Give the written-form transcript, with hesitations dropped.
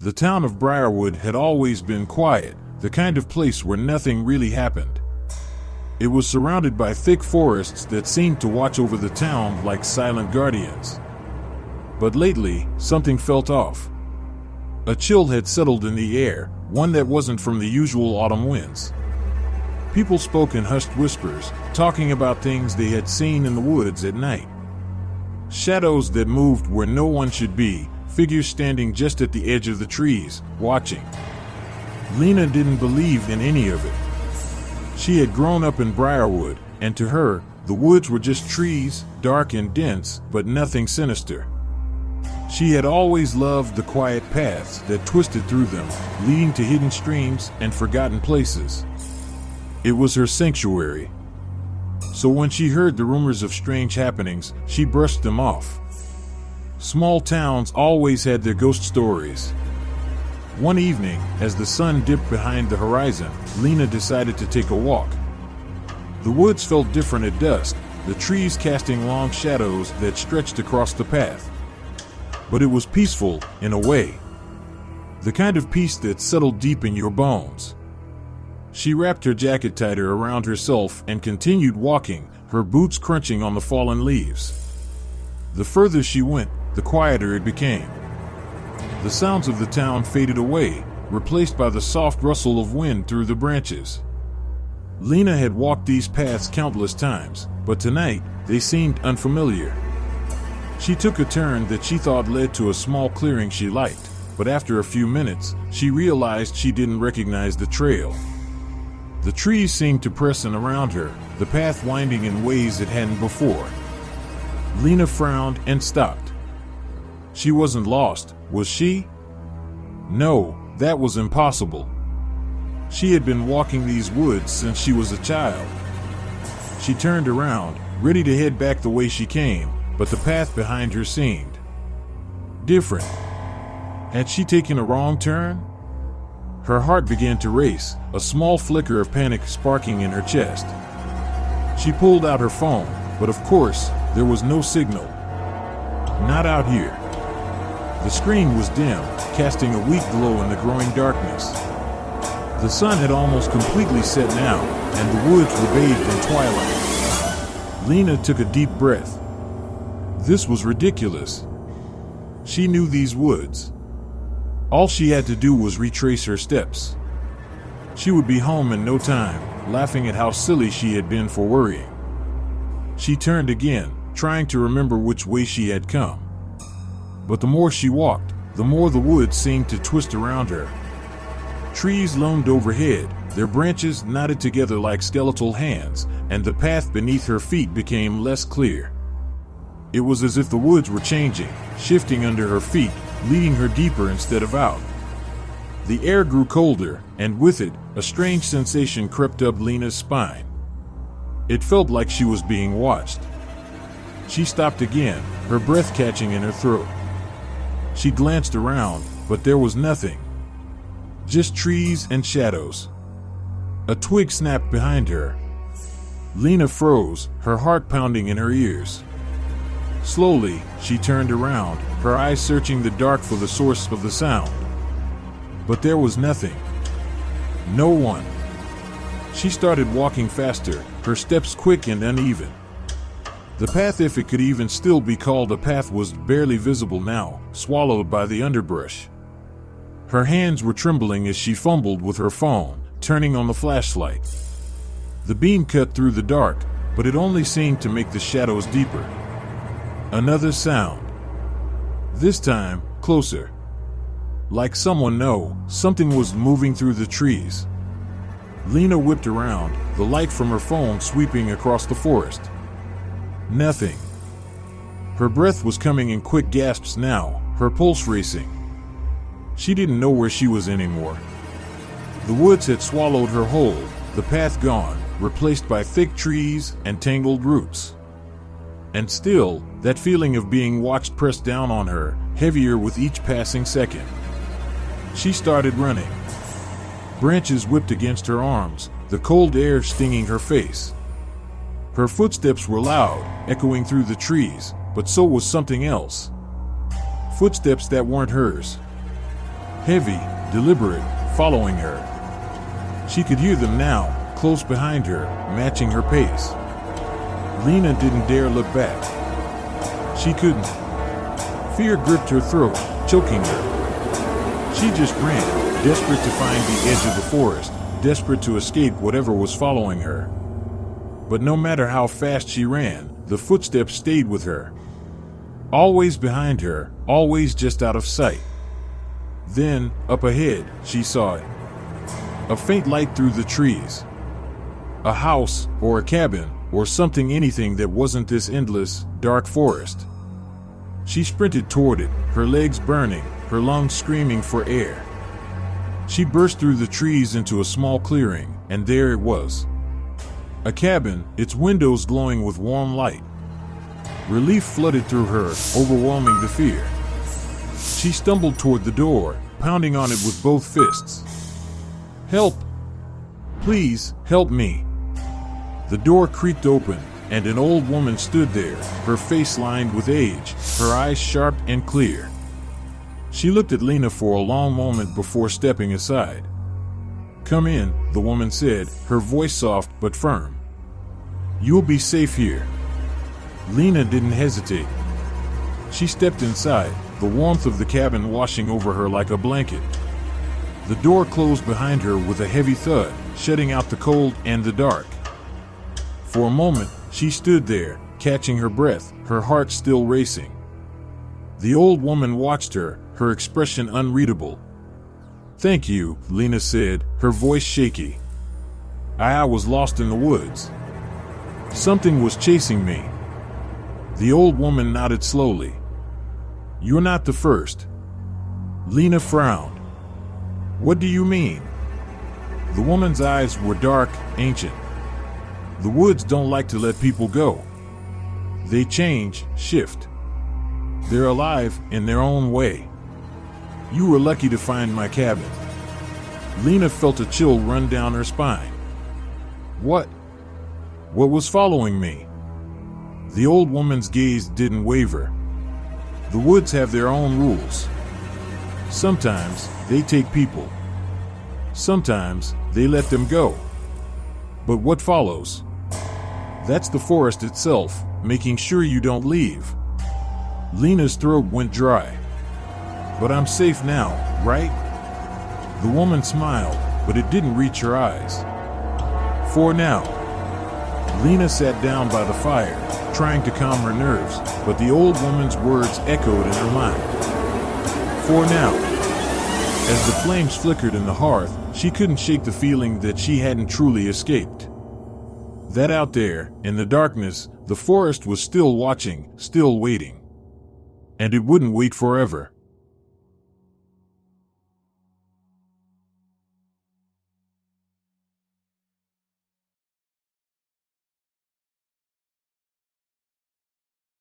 The town of Briarwood had always been quiet, the kind of place where nothing really happened. It was surrounded by thick forests that seemed to watch over the town like silent guardians. But lately, something felt off. A chill had settled in the air, one that wasn't from the usual autumn winds. People spoke in hushed whispers, talking about things they had seen in the woods at night. Shadows that moved where no one should be, figures standing just at the edge of the trees, watching. Lena didn't believe in any of it. She had grown up in Briarwood, and to her, the woods were just trees, dark and dense, but nothing sinister. She had always loved the quiet paths that twisted through them, leading to hidden streams and forgotten places. It was her sanctuary. So when she heard the rumors of strange happenings, she brushed them off. Small towns always had their ghost stories. One evening, as the sun dipped behind the horizon, Lena decided to take a walk. The woods felt different at dusk, the trees casting long shadows that stretched across the path. But it was peaceful, in a way. The kind of peace that settled deep in your bones. She wrapped her jacket tighter around herself and continued walking, her boots crunching on the fallen leaves. The further she went, the quieter it became. The sounds of the town faded away, replaced by the soft rustle of wind through the branches. Lena had walked these paths countless times, but tonight, they seemed unfamiliar. She took a turn that she thought led to a small clearing she liked, but after a few minutes, she realized she didn't recognize the trail. The trees seemed to press in around her, the path winding in ways it hadn't before. Lena frowned and stopped. She wasn't lost, was she? No, that was impossible. She had been walking these woods since she was a child. She turned around, ready to head back the way she came, but the path behind her seemed different. Had she taken a wrong turn? Her heart began to race, a small flicker of panic sparking in her chest. She pulled out her phone, but of course, there was no signal. Not out here. The screen was dim, casting a weak glow in the growing darkness. The sun had almost completely set now, and the woods were bathed in twilight. Lena took a deep breath. This was ridiculous. She knew these woods. All she had to do was retrace her steps. She would be home in no time, laughing at how silly she had been for worrying. She turned again, trying to remember which way she had come. But the more she walked, the more the woods seemed to twist around her. Trees loomed overhead, their branches knotted together like skeletal hands, and the path beneath her feet became less clear. It was as if the woods were changing, shifting under her feet, leading her deeper instead of out. The air grew colder, and with it, a strange sensation crept up Lena's spine. It felt like she was being watched. She stopped again, her breath catching in her throat. She glanced around, but there was nothing. Just trees and shadows. A twig snapped behind her. Lena froze, her heart pounding in her ears. Slowly, she turned around, her eyes searching the dark for the source of the sound. But there was nothing. No one. She started walking faster, her steps quick and uneven. The path, if it could even still be called a path, was barely visible now, swallowed by the underbrush. Her hands were trembling as she fumbled with her phone, turning on the flashlight. The beam cut through the dark, but it only seemed to make the shadows deeper. Another sound. This time, closer. Like something was moving through the trees. Lena whipped around, the light from her phone sweeping across the forest. Nothing. Her breath was coming in quick gasps now, her pulse racing. She didn't know where she was anymore. The woods had swallowed her whole, the path gone, replaced by thick trees and tangled roots. And still, that feeling of being watched pressed down on her, heavier with each passing second. She started running. Branches whipped against her arms, the cold air stinging her face. Her footsteps were loud, echoing through the trees, but so was something else. Footsteps that weren't hers. heavy, deliberate, following her. She could hear them now, close behind her, matching her pace. Lena didn't dare look back. She couldn't. Fear gripped her throat, choking her. She just ran, desperate to find the edge of the forest, desperate to escape whatever was following her. But no matter how fast she ran, the footsteps stayed with her. Always behind her, always just out of sight. Then, up ahead, she saw it. A faint light through the trees. A house, or a cabin, or something, anything that wasn't this endless, dark forest. She sprinted toward it, her legs burning, her lungs screaming for air. She burst through the trees into a small clearing, and there it was. A cabin, its windows glowing with warm light. Relief flooded through her, overwhelming the fear. She stumbled toward the door, pounding on it with both fists. "Help! Please, help me!" The door creaked open, and an old woman stood there, her face lined with age, her eyes sharp and clear. She looked at Lena for a long moment before stepping aside. "Come in," the woman said, her voice soft but firm. "You'll be safe here." Lena didn't hesitate. She stepped inside, the warmth of the cabin washing over her like a blanket. The door closed behind her with a heavy thud, shutting out the cold and the dark. For a moment, she stood there, catching her breath, her heart still racing. The old woman watched her, her expression unreadable. "Thank you," Lena said, her voice shaky. I was lost in the woods. Something was chasing me." The old woman nodded slowly. "You're not the first." Lena frowned. "What do you mean?" The woman's eyes were dark, ancient. "The woods don't like to let people go. They change, shift. They're alive in their own way. You were lucky to find my cabin." Lena felt a chill run down her spine. What was following me?" The old woman's gaze didn't waver. "The woods have their own rules. Sometimes they take people. Sometimes they let them go. But what follows? That's the forest itself, making sure you don't leave." Lena's throat went dry. "But I'm safe now, right?" The woman smiled, but it didn't reach her eyes. "For now." Lena sat down by the fire, trying to calm her nerves, but the old woman's words echoed in her mind. "For now." As the flames flickered in the hearth, she couldn't shake the feeling that she hadn't truly escaped. That out there, in the darkness, the forest was still watching, still waiting. And it wouldn't wait forever.